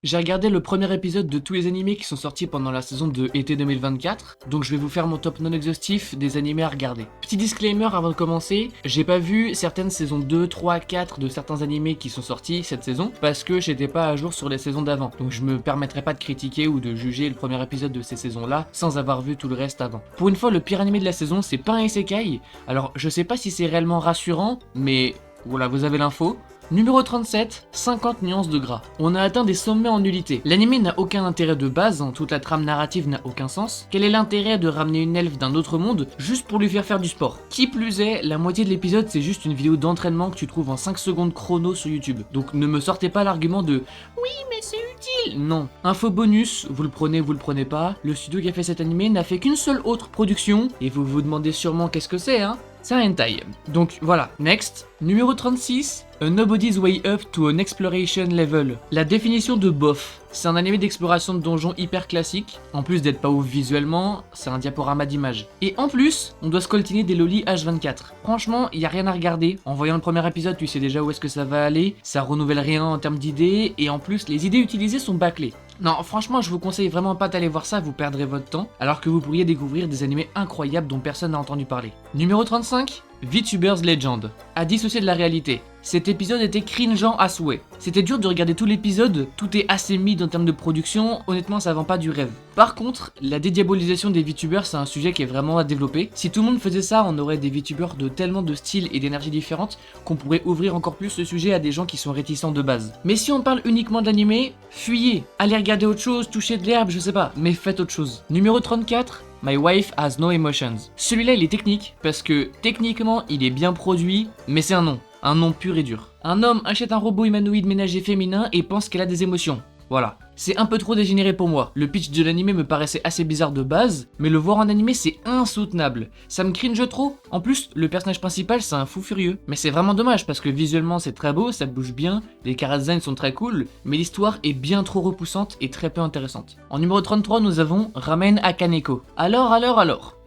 J'ai regardé le premier épisode de tous les animés qui sont sortis pendant la saison de été 2024, donc je vais vous faire mon top non exhaustif des animés à regarder. Petit disclaimer avant de commencer, j'ai pas vu certaines saisons 2, 3, 4 de certains animés qui sont sortis cette saison, parce que j'étais pas à jour sur les saisons d'avant, donc je me permettrai pas de critiquer ou de juger le premier épisode de ces saisons-là sans avoir vu tout le reste avant. Pour une fois, le pire animé de la saison, c'est pas un isekai, alors je sais pas si c'est réellement rassurant, mais voilà, vous avez l'info. Numéro 37, 50 nuances de gras. On a atteint des sommets en nullité. L'anime n'a aucun intérêt de base, toute la trame narrative n'a aucun sens. Quel est l'intérêt de ramener une elfe d'un autre monde juste pour lui faire du sport? Qui plus est, la moitié de l'épisode c'est juste une vidéo d'entraînement que tu trouves en 5 secondes chrono sur YouTube. Donc ne me sortez pas l'argument de oui mais c'est utile. Non. Info bonus, vous le prenez pas, le studio qui a fait cet anime n'a fait qu'une seule autre production, et vous vous demandez sûrement qu'est-ce que c'est c'est un hentai. Donc voilà, next. Numéro 36, A Nobody's Way Up to an Exploration Level. La définition de bof. C'est un anime d'exploration de donjons hyper classique. En plus d'être pas ouf visuellement, c'est un diaporama d'images. Et en plus, on doit scoltiner des lolis H24. Franchement, y a rien à regarder. En voyant le premier épisode, tu sais déjà où est-ce que ça va aller. Ça renouvelle rien en termes d'idées. Et en plus, les idées utilisées sont bâclées. Non, franchement, je vous conseille vraiment pas d'aller voir ça, vous perdrez votre temps, alors que vous pourriez découvrir des animés incroyables dont personne n'a entendu parler. Numéro 35, VTubers Legend. À dissocier de la réalité. Cet épisode était cringeant à souhait. C'était dur de regarder tout l'épisode, tout est assez mid en termes de production, honnêtement ça vend pas du rêve. Par contre, la dédiabolisation des VTubers c'est un sujet qui est vraiment à développer. Si tout le monde faisait ça, on aurait des VTubers de tellement de styles et d'énergie différentes qu'on pourrait ouvrir encore plus le sujet à des gens qui sont réticents de base. Mais si on parle uniquement de l'animé, fuyez, allez regarder autre chose, toucher de l'herbe, je sais pas, mais faites autre chose. Numéro 34, My Wife Has No Emotions. Celui-là il est technique, parce que techniquement il est bien produit, mais c'est un nom pur et dur. Un homme achète un robot humanoïde ménager féminin et pense qu'elle a des émotions. Voilà. C'est un peu trop dégénéré pour moi. Le pitch de l'anime me paraissait assez bizarre de base, mais le voir en animé c'est insoutenable. Ça me cringe trop. En plus, le personnage principal c'est un fou furieux. Mais c'est vraiment dommage parce que visuellement c'est très beau, ça bouge bien, les chara-designs sont très cool, mais l'histoire est bien trop repoussante et très peu intéressante. En numéro 33, nous avons Ramen Akaneko. Alors.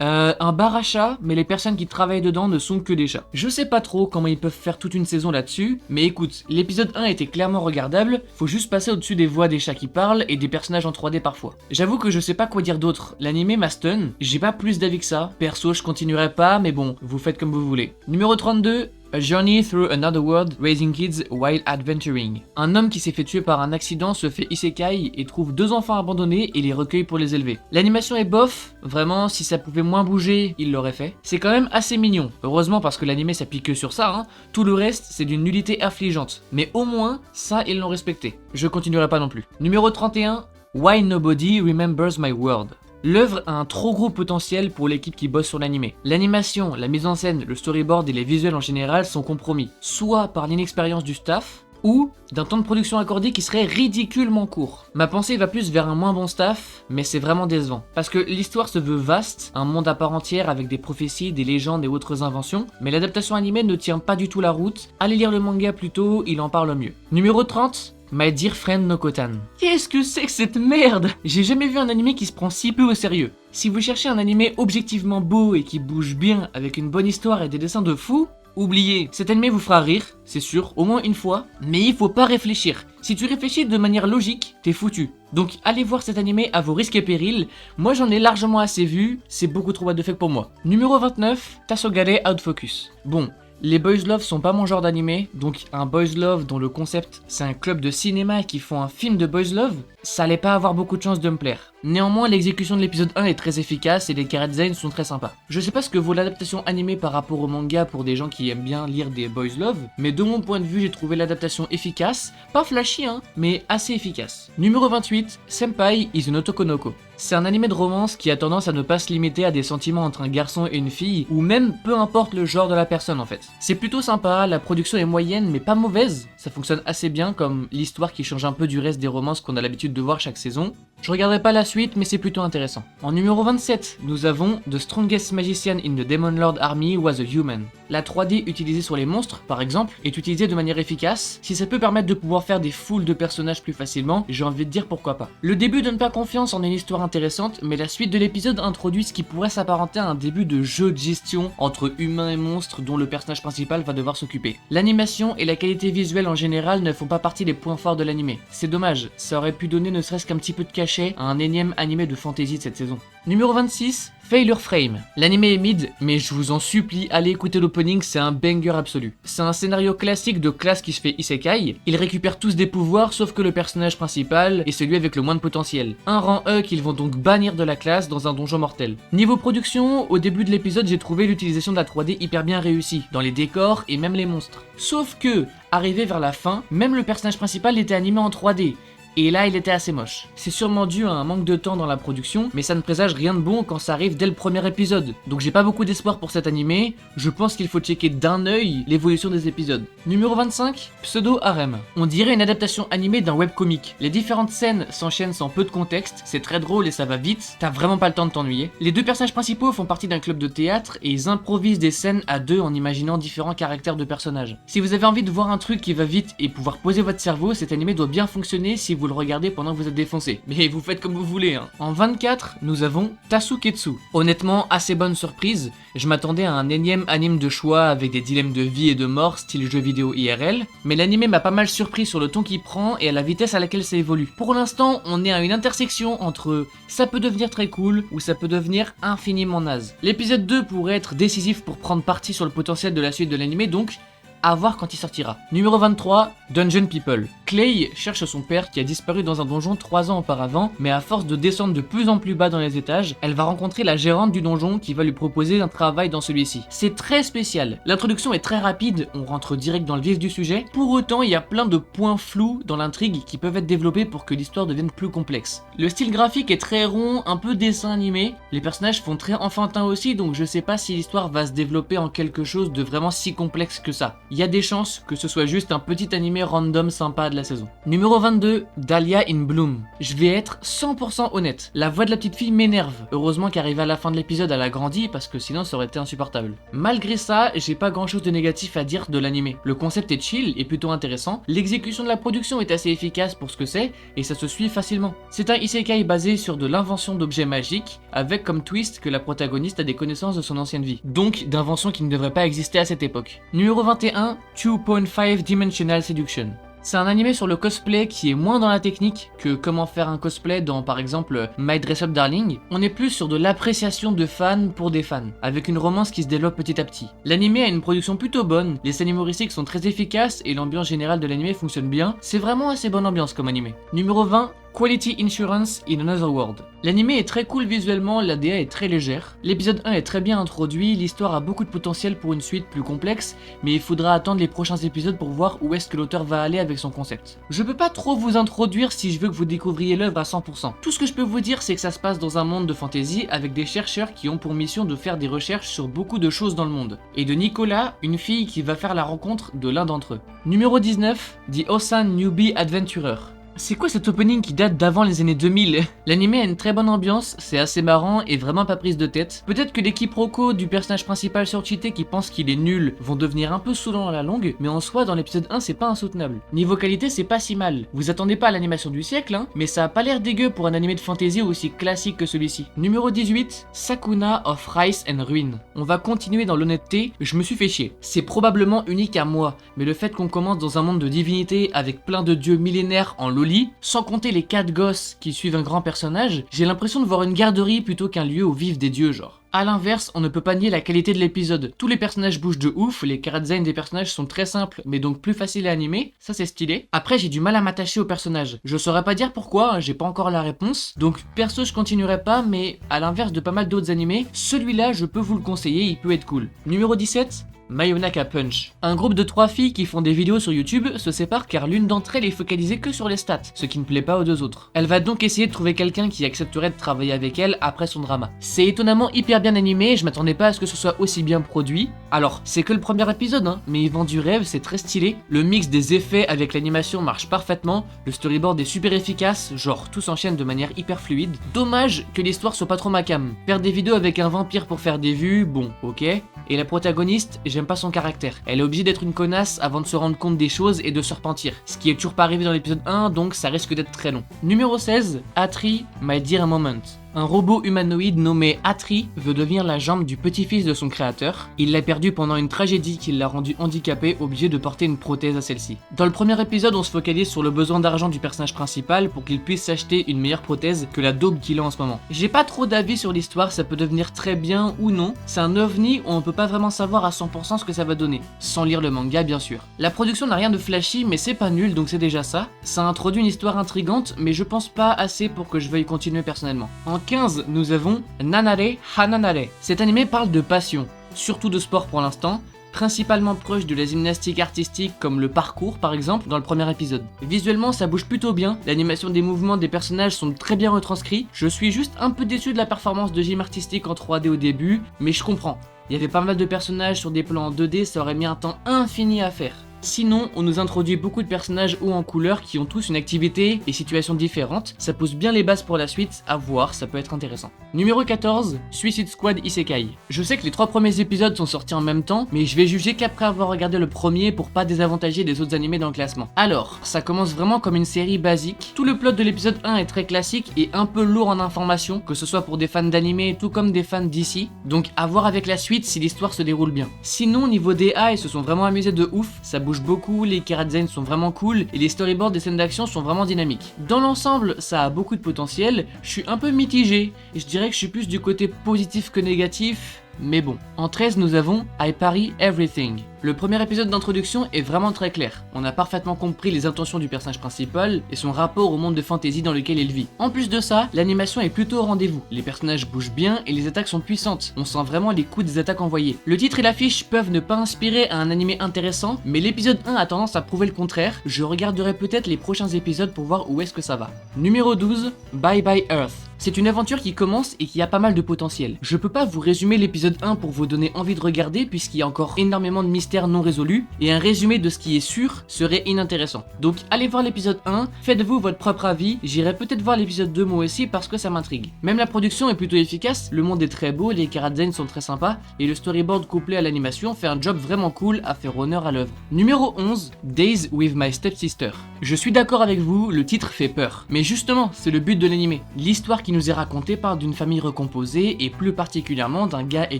Un bar à chats, mais les personnes qui travaillent dedans ne sont que des chats. Je sais pas trop comment ils peuvent faire toute une saison là-dessus, mais écoute, l'épisode 1 était clairement regardable, faut juste passer au-dessus des voix des chats qui parlent et des personnages en 3D parfois. J'avoue que je sais pas quoi dire d'autre, l'anime m'a stun, j'ai pas plus d'avis que ça, perso je continuerai pas, mais bon, vous faites comme vous voulez. Numéro 32, A Journey Through Another World, Raising Kids While Adventuring. Un homme qui s'est fait tuer par un accident se fait isekai et trouve 2 enfants abandonnés et les recueille pour les élever. L'animation est bof, vraiment si ça pouvait moins bouger, il l'aurait fait. C'est quand même assez mignon, heureusement parce que l'anime s'applique que sur ça, Tout le reste c'est d'une nullité affligeante. Mais au moins, ça ils l'ont respecté. Je continuerai pas non plus. Numéro 31, Why Nobody Remembers My World. L'œuvre a un trop gros potentiel pour l'équipe qui bosse sur l'animé. L'animation, la mise en scène, le storyboard et les visuels en général sont compromis, soit par l'inexpérience du staff, ou d'un temps de production accordé qui serait ridiculement court. Ma pensée va plus vers un moins bon staff, mais c'est vraiment décevant. Parce que l'histoire se veut vaste, un monde à part entière avec des prophéties, des légendes et autres inventions, mais l'adaptation animée ne tient pas du tout la route. Allez lire le manga plutôt, il en parle mieux. Numéro 30, My Dear Friend Nokotan. Qu'est-ce que c'est que cette merde? J'ai jamais vu un animé qui se prend si peu au sérieux. Si vous cherchez un animé objectivement beau et qui bouge bien avec une bonne histoire et des dessins de fou, oubliez, cet animé vous fera rire, c'est sûr, au moins une fois, mais il faut pas réfléchir. Si tu réfléchis de manière logique, t'es foutu. Donc allez voir cet animé à vos risques et périls, moi j'en ai largement assez vu, c'est beaucoup trop what the fuck pour moi. Numéro 29, Tasogare Outfocus. Bon, les boys love sont pas mon genre d'animé, donc un boys love dont le concept c'est un club de cinéma qui font un film de boys love, ça allait pas avoir beaucoup de chance de me plaire. Néanmoins, l'exécution de l'épisode 1 est très efficace et les chara designs sont très sympas. Je sais pas ce que vaut l'adaptation animée par rapport au manga pour des gens qui aiment bien lire des boys love, mais de mon point de vue, j'ai trouvé l'adaptation efficace, pas flashy mais assez efficace. Numéro 28, Senpai is an Otokonoko. C'est un animé de romance qui a tendance à ne pas se limiter à des sentiments entre un garçon et une fille, ou même peu importe le genre de la personne en fait. C'est plutôt sympa, la production est moyenne mais pas mauvaise, ça fonctionne assez bien comme l'histoire qui change un peu du reste des romances qu'on a l'habitude de voir chaque saison. Je regarderai pas la suite mais c'est plutôt intéressant. En numéro 27, nous avons The Strongest Magician in the Demon Lord Army Was a Human. la 3D utilisée sur les monstres, par exemple, est utilisée de manière efficace, si ça peut permettre de pouvoir faire des foules de personnages plus facilement, j'ai envie de dire pourquoi pas. Le début donne pas confiance en une histoire intéressante, mais la suite de l'épisode introduit ce qui pourrait s'apparenter à un début de jeu de gestion entre humains et monstres dont le personnage principal va devoir s'occuper. L'animation et la qualité visuelle en général ne font pas partie des points forts de l'anime. C'est dommage, ça aurait pu donner ne serait-ce qu'un petit peu de cachet à un énième animé de fantasy de cette saison. Numéro 26, Failure Frame. L'anime est mid, mais je vous en supplie, allez écouter l'opening, c'est un banger absolu. C'est un scénario classique de classe qui se fait isekai, ils récupèrent tous des pouvoirs sauf que le personnage principal est celui avec le moins de potentiel. Un rang E qu'ils vont donc bannir de la classe dans un donjon mortel. Niveau production, au début de l'épisode j'ai trouvé l'utilisation de la 3D hyper bien réussie, dans les décors et même les monstres. Sauf que, arrivé vers la fin, même le personnage principal était animé en 3D. Et là, il était assez moche. C'est sûrement dû à un manque de temps dans la production, mais ça ne présage rien de bon quand ça arrive dès le premier épisode. Donc j'ai pas beaucoup d'espoir pour cet animé, je pense qu'il faut checker d'un œil l'évolution des épisodes. Numéro 25, Pseudo Harem. On dirait une adaptation animée d'un webcomic. Les différentes scènes s'enchaînent sans peu de contexte, c'est très drôle et ça va vite, t'as vraiment pas le temps de t'ennuyer. Les deux personnages principaux font partie d'un club de théâtre et ils improvisent des scènes à deux en imaginant différents caractères de personnages. Si vous avez envie de voir un truc qui va vite et pouvoir poser votre cerveau, cet animé doit bien fonctionner si vous le regardez pendant que vous êtes défoncé. Mais vous faites comme vous voulez, hein. En 24, nous avons Tasuketsu. Honnêtement, assez bonne surprise. Je m'attendais à un énième anime de choix avec des dilemmes de vie et de mort style jeu vidéo IRL, mais l'anime m'a pas mal surpris sur le ton qu'il prend et à la vitesse à laquelle ça évolue. Pour l'instant, on est à une intersection entre ça peut devenir très cool ou ça peut devenir infiniment naze. L'épisode 2 pourrait être décisif pour prendre parti sur le potentiel de la suite de l'anime, donc à voir quand il sortira. Numéro 23, Dungeon People. Clay cherche son père qui a disparu dans un donjon 3 ans auparavant, mais à force de descendre de plus en plus bas dans les étages, elle va rencontrer la gérante du donjon qui va lui proposer un travail dans celui-ci. C'est très spécial. L'introduction est très rapide, on rentre direct dans le vif du sujet. Pour autant, il y a plein de points flous dans l'intrigue qui peuvent être développés pour que l'histoire devienne plus complexe. Le style graphique est très rond, un peu dessin animé. Les personnages font très enfantin aussi, donc je sais pas si l'histoire va se développer en quelque chose de vraiment si complexe que ça. Il y a des chances que ce soit juste un petit animé random sympa de la saison. Numéro 22, Dahlia in Bloom. Je vais être 100% honnête, la voix de la petite fille m'énerve. Heureusement qu'arrivée à la fin de l'épisode elle a grandi parce que sinon ça aurait été insupportable. Malgré ça, j'ai pas grand chose de négatif à dire de l'animé. Le concept est chill et plutôt intéressant, l'exécution de la production est assez efficace pour ce que c'est et ça se suit facilement. C'est un isekai basé sur de l'invention d'objets magiques avec comme twist que la protagoniste a des connaissances de son ancienne vie. Donc d'inventions qui ne devraient pas exister à cette époque. Numéro 21, 2.5 Dimensional Seduction. C'est un animé sur le cosplay qui est moins dans la technique que comment faire un cosplay dans par exemple My Dress Up Darling. On est plus sur de l'appréciation de fans pour des fans, avec une romance qui se développe petit à petit. L'animé a une production plutôt bonne, les scènes humoristiques sont très efficaces et l'ambiance générale de l'animé fonctionne bien. C'est vraiment assez bonne ambiance comme animé. Numéro 20, Quality Insurance in Another World. L'animé est très cool visuellement, l'ADA est très légère. L'épisode 1 est très bien introduit, l'histoire a beaucoup de potentiel pour une suite plus complexe, mais il faudra attendre les prochains épisodes pour voir où est-ce que l'auteur va aller avec son concept. Je peux pas trop vous introduire si je veux que vous découvriez l'œuvre à 100%. Tout ce que je peux vous dire c'est que ça se passe dans un monde de fantasy avec des chercheurs qui ont pour mission de faire des recherches sur beaucoup de choses dans le monde. Et de Nicolas, une fille qui va faire la rencontre de l'un d'entre eux. Numéro 19, The Osan Newbie Adventurer. C'est quoi cet opening qui date d'avant les années 2000 ? L'anime a une très bonne ambiance, c'est assez marrant et vraiment pas prise de tête. Peut-être que les quiproquos du personnage principal surcheaté qui pense qu'il est nul vont devenir un peu saoulants à la longue, mais en soi dans l'épisode 1 c'est pas insoutenable. Niveau qualité c'est pas si mal. Vous attendez pas à l'animation du siècle, hein, mais ça a pas l'air dégueu pour un animé de fantasy aussi classique que celui-ci. Numéro 18, Sakuna of Rice and Ruin. On va continuer dans l'honnêteté, je me suis fait chier. C'est probablement unique à moi, mais le fait qu'on commence dans un monde de divinité avec plein de dieux millénaires en loli, sans compter les 4 gosses qui suivent un grand personnage, j'ai l'impression de voir une garderie plutôt qu'un lieu où vivent des dieux genre. A l'inverse, on ne peut pas nier la qualité de l'épisode. Tous les personnages bougent de ouf, les chara-design des personnages sont très simples, mais donc plus faciles à animer, ça c'est stylé. Après j'ai du mal à m'attacher aux personnages. Je saurais pas dire pourquoi, j'ai pas encore la réponse. Donc perso je continuerai pas, mais à l'inverse de pas mal d'autres animés, celui-là je peux vous le conseiller, il peut être cool. Numéro 17, Mayonaka Punch. Un groupe de 3 filles qui font des vidéos sur YouTube se séparent car l'une d'entre elles est focalisée que sur les stats, ce qui ne plaît pas aux deux autres. Elle va donc essayer de trouver quelqu'un qui accepterait de travailler avec elle après son drama. C'est étonnamment hyper bien animé, je m'attendais pas à ce que ce soit aussi bien produit. Alors, c'est que le premier épisode, hein, mais il vend du rêve, c'est très stylé. Le mix des effets avec l'animation marche parfaitement, le storyboard est super efficace, genre tout s'enchaîne de manière hyper fluide. Dommage que l'histoire soit pas trop ma cam. Faire des vidéos avec un vampire pour faire des vues, bon, ok. Et la protagoniste, j'aime pas son caractère. Elle est obligée d'être une connasse avant de se rendre compte des choses et de se repentir. Ce qui est toujours pas arrivé dans l'épisode 1, donc ça risque d'être très long. Numéro 16, Atri, My Dear Moment. Un robot humanoïde nommé Atri veut devenir la jambe du petit-fils de son créateur. Il l'a perdu pendant une tragédie qui l'a rendu handicapé, obligé de porter une prothèse à celle-ci. Dans le premier épisode, on se focalise sur le besoin d'argent du personnage principal pour qu'il puisse s'acheter une meilleure prothèse que la daube qu'il a en ce moment. J'ai pas trop d'avis sur l'histoire, ça peut devenir très bien ou non. C'est un ovni où on peut pas vraiment savoir à 100% ce que ça va donner, sans lire le manga bien sûr. La production n'a rien de flashy, mais c'est pas nul, donc c'est déjà ça. Ça introduit une histoire intrigante, mais je pense pas assez pour que je veuille continuer personnellement. En 15, nous avons Nanare Hananare. Cet animé parle de passion, surtout de sport pour l'instant, principalement proche de la gymnastique artistique comme le parcours par exemple dans le premier épisode. Visuellement ça bouge plutôt bien, l'animation des mouvements des personnages sont très bien retranscrits, je suis juste un peu déçu de la performance de gym artistique en 3D au début, mais je comprends. Il y avait pas mal de personnages sur des plans en 2D, ça aurait mis un temps infini à faire. Sinon, on nous introduit beaucoup de personnages hauts en couleur qui ont tous une activité et situations différentes. Ça pose bien les bases pour la suite, à voir, ça peut être intéressant. Numéro 14, Suicide Squad Isekai. Je sais que les 3 premiers épisodes sont sortis en même temps, mais je vais juger qu'après avoir regardé le premier pour pas désavantager les autres animés dans le classement. Alors, ça commence vraiment comme une série basique. Tout le plot de l'épisode 1 est très classique et un peu lourd en informations, que ce soit pour des fans d'animé tout comme des fans d'ici. Donc à voir avec la suite si l'histoire se déroule bien. Sinon, niveau DA, ils se sont vraiment amusés de ouf, ça bouge beaucoup, les chara-designs sont vraiment cool et les storyboards des scènes d'action sont vraiment dynamiques. Dans l'ensemble, ça a beaucoup de potentiel, je suis un peu mitigé et je dirais que je suis plus du côté positif que négatif. Mais bon. En 13, nous avons I Parry Everything. Le premier épisode d'introduction est vraiment très clair. On a parfaitement compris les intentions du personnage principal et son rapport au monde de fantasy dans lequel il vit. En plus de ça, l'animation est plutôt au rendez-vous. Les personnages bougent bien et les attaques sont puissantes. On sent vraiment les coups des attaques envoyées. Le titre et l'affiche peuvent ne pas inspirer à un animé intéressant, mais l'épisode 1 a tendance à prouver le contraire. Je regarderai peut-être les prochains épisodes pour voir où est-ce que ça va. Numéro 12, Bye Bye Earth. C'est une aventure qui commence et qui a pas mal de potentiel. Je peux pas vous résumer l'épisode 1 pour vous donner envie de regarder puisqu'il y a encore énormément de mystères non résolus et un résumé de ce qui est sûr serait inintéressant. Donc allez voir l'épisode 1, faites-vous votre propre avis, j'irai peut-être voir l'épisode 2 moi aussi parce que ça m'intrigue. Même la production est plutôt efficace, le monde est très beau, les chara-designs sont très sympas et le storyboard couplé à l'animation fait un job vraiment cool à faire honneur à l'œuvre. Numéro 11, Days with My Stepsister. Je suis d'accord avec vous, le titre fait peur. Mais justement, c'est le but de l'animé. L'histoire qui nous est racontée parle d'une famille recomposée et plus particulièrement d'un gars et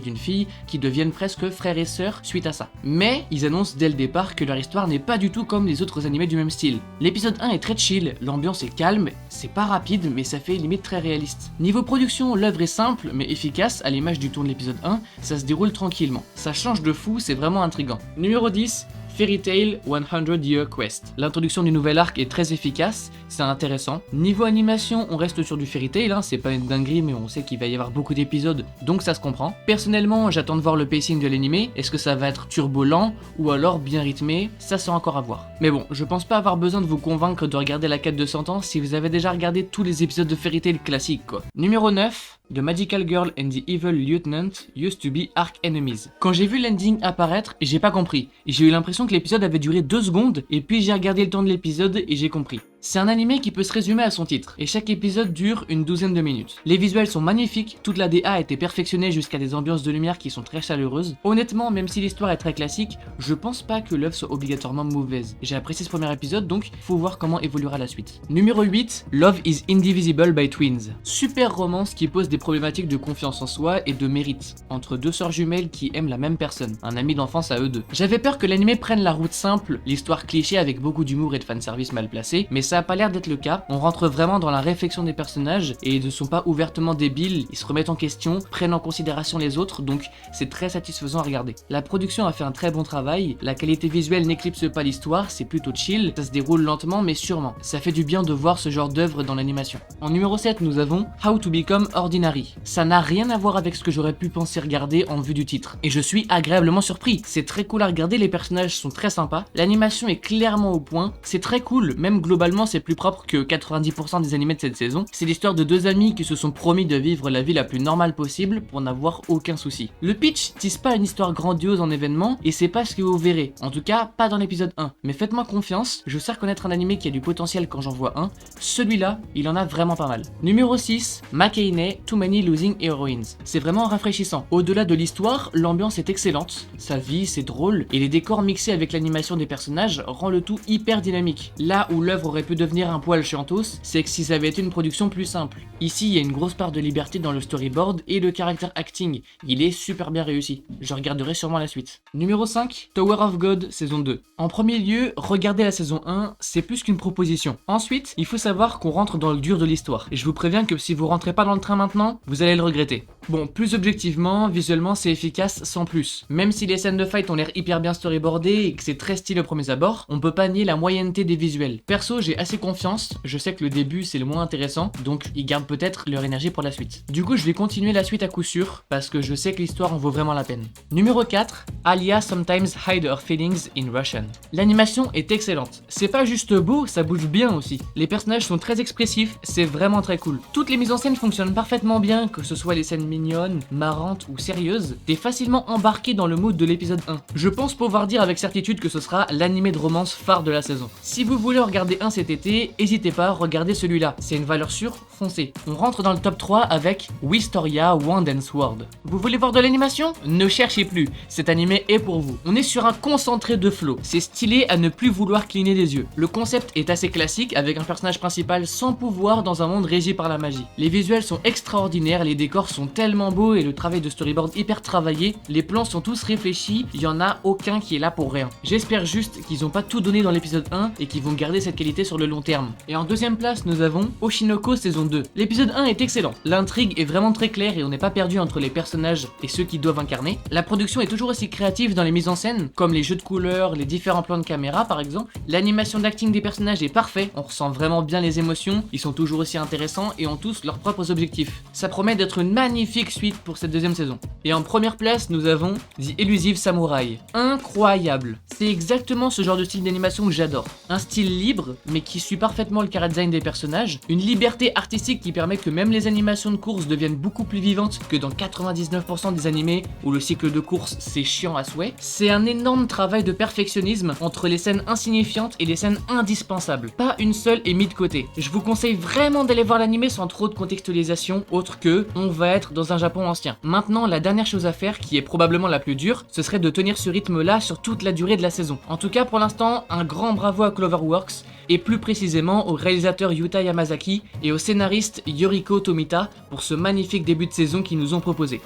d'une fille qui deviennent presque frères et sœurs suite à ça. Mais ils annoncent dès le départ que leur histoire n'est pas du tout comme les autres animés du même style. L'épisode 1 est très chill, l'ambiance est calme, c'est pas rapide mais ça fait limite très réaliste. Niveau production, l'œuvre est simple mais efficace, à l'image du ton de l'épisode 1, ça se déroule tranquillement. Ça change de fou, c'est vraiment intriguant. Numéro 10, Fairy Tail 100 Year Quest. L'introduction du nouvel arc est très efficace, c'est intéressant. Niveau animation, on reste sur du Fairy Tail, c'est pas une dinguerie mais on sait qu'il va y avoir beaucoup d'épisodes, donc ça se comprend. Personnellement, j'attends de voir le pacing de l'animé, est-ce que ça va être turbo lent ou alors bien rythmé, ça c'est encore à voir. Mais bon, je pense pas avoir besoin de vous convaincre de regarder la quête de 100 ans si vous avez déjà regardé tous les épisodes de Fairy Tail classiques quoi. Numéro 9, The Magical Girl and the Evil Lieutenant used to be arch enemies. Quand j'ai vu l'ending apparaître, j'ai pas compris. J'ai eu l'impression que l'épisode avait duré 2 secondes et puis j'ai regardé le temps de l'épisode et j'ai compris. C'est un animé qui peut se résumer à son titre, et chaque épisode dure une douzaine de minutes. Les visuels sont magnifiques, toute la DA a été perfectionnée jusqu'à des ambiances de lumière qui sont très chaleureuses. Honnêtement, même si l'histoire est très classique, je pense pas que l'œuvre soit obligatoirement mauvaise. J'ai apprécié ce premier épisode, donc faut voir comment évoluera la suite. Numéro 8, Love is Indivisible by Twins. Super romance qui pose des problématiques de confiance en soi et de mérite, entre deux sœurs jumelles qui aiment la même personne, un ami d'enfance à eux deux. J'avais peur que l'animé prenne la route simple, l'histoire cliché avec beaucoup d'humour et de fanservice mal placé, mais ça a pas l'air d'être le cas. On rentre vraiment dans la réflexion des personnages et ils ne sont pas ouvertement débiles, ils se remettent en question, prennent en considération les autres, donc c'est très satisfaisant à regarder. La production a fait un très bon travail, la qualité visuelle n'éclipse pas l'histoire, c'est plutôt chill, ça se déroule lentement mais sûrement. Ça fait du bien de voir ce genre d'œuvre dans l'animation. En numéro 7, nous avons How to Become Ordinary. Ça n'a rien à voir avec ce que j'aurais pu penser regarder en vue du titre. Et je suis agréablement surpris. C'est très cool à regarder, les personnages sont très sympas, l'animation est clairement au point, c'est très cool, même globalement visuellement c'est plus propre que 90% des animés de cette saison. C'est l'histoire de deux amis qui se sont promis de vivre la vie la plus normale possible pour n'avoir aucun souci. Le pitch tisse pas une histoire grandiose en événement et c'est pas ce que vous verrez, en tout cas pas dans l'épisode 1. Mais faites-moi confiance, je sais reconnaître un animé qui a du potentiel quand j'en vois un, celui-là il en a vraiment pas mal. Numéro 6, McCainey, Too Many Losing Heroines. C'est vraiment rafraîchissant. Au-delà de l'histoire, l'ambiance est excellente, ça vit, c'est drôle, et les décors mixés avec l'animation des personnages rend le tout hyper dynamique. Là où l'œuvre aurait pu devenir un poil chiantos, c'est que si ça avait été une production plus simple. Ici, il y a une grosse part de liberté dans le storyboard et le caractère acting, il est super bien réussi. Je regarderai sûrement la suite. Numéro 5, Tower of God, saison 2. En premier lieu, regardez la saison 1, c'est plus qu'une proposition. Ensuite, il faut savoir qu'on rentre dans le dur de l'histoire, et je vous préviens que si vous rentrez pas dans le train maintenant, vous allez le regretter. Bon, plus objectivement, visuellement c'est efficace sans plus. Même si les scènes de fight ont l'air hyper bien storyboardées et que c'est très stylé au premier abord, on peut pas nier la moyenneté des visuels. Perso, j'ai assez confiance, je sais que le début c'est le moins intéressant, donc ils gardent peut-être leur énergie pour la suite. Du coup, je vais continuer la suite à coup sûr, parce que je sais que l'histoire en vaut vraiment la peine. Numéro 4, Alia Sometimes Hide Her Feelings in Russian. L'animation est excellente. C'est pas juste beau, ça bouge bien aussi. Les personnages sont très expressifs, c'est vraiment très cool. Toutes les mises en scène fonctionnent parfaitement bien, que ce soit les scènes mignonnes, marrantes ou sérieuses. T'es facilement embarqué dans le mood de l'épisode 1. Je pense pouvoir dire avec certitude que ce sera l'animé de romance phare de la saison. Si vous voulez en regarder un cet été, n'hésitez pas à regarder celui-là. C'est une valeur sûre, foncez. On rentre dans le top 3 avec Wistoria Wand and Sword. Vous voulez voir de l'animation? Ne cherchez plus, cet animé est pour vous. On est sur un concentré de flow, c'est stylé à ne plus vouloir cligner des yeux. Le concept est assez classique avec un personnage principal sans pouvoir dans un monde régi par la magie. Les visuels sont extraordinaires, les décors sont tellement beaux et le travail de storyboard hyper travaillé, les plans sont tous réfléchis, il y en a aucun qui est là pour rien. J'espère juste qu'ils ont pas tout donné dans l'épisode 1 et qu'ils vont garder cette qualité sur le long terme. Et en deuxième place, nous avons Oshinoko saison 2. L'épisode 1 est excellent, l'intrigue est vraiment très claire et on n'est pas perdu entre les personnages et ceux qui doivent incarner. La production est toujours aussi créative dans les mises en scène, comme les jeux de couleurs, les différents plans de caméra par exemple. L'animation d'acting des personnages est parfait, on ressent vraiment bien les émotions, ils sont toujours aussi intéressants et ont tous leurs propres objectifs. Ça promet d'être une magnifique suite pour cette deuxième saison. Et en première place, nous avons The Elusive Samurai. Incroyable! C'est exactement ce genre de style d'animation que j'adore. Un style libre, mais qui suit parfaitement le chara design des personnages, une liberté artistique qui permet que même les animations de course deviennent beaucoup plus vivantes que dans 99% des animés où le cycle de course c'est chiant à souhait. C'est un énorme travail de perfectionnisme entre les scènes insignifiantes et les scènes indispensables. Pas une seule est mise de côté. Je vous conseille vraiment d'aller voir l'animé sans trop de contextualisation autre que on va être dans un Japon ancien. Maintenant, la dernière chose à faire, qui est probablement la plus dure, ce serait de tenir ce rythme-là sur toute la durée de la saison. En tout cas, pour l'instant, un grand bravo à Cloverworks, et plus précisément au réalisateur Yuta Yamazaki et au scénariste Yoriko Tomita pour ce magnifique début de saison qu'ils nous ont proposé.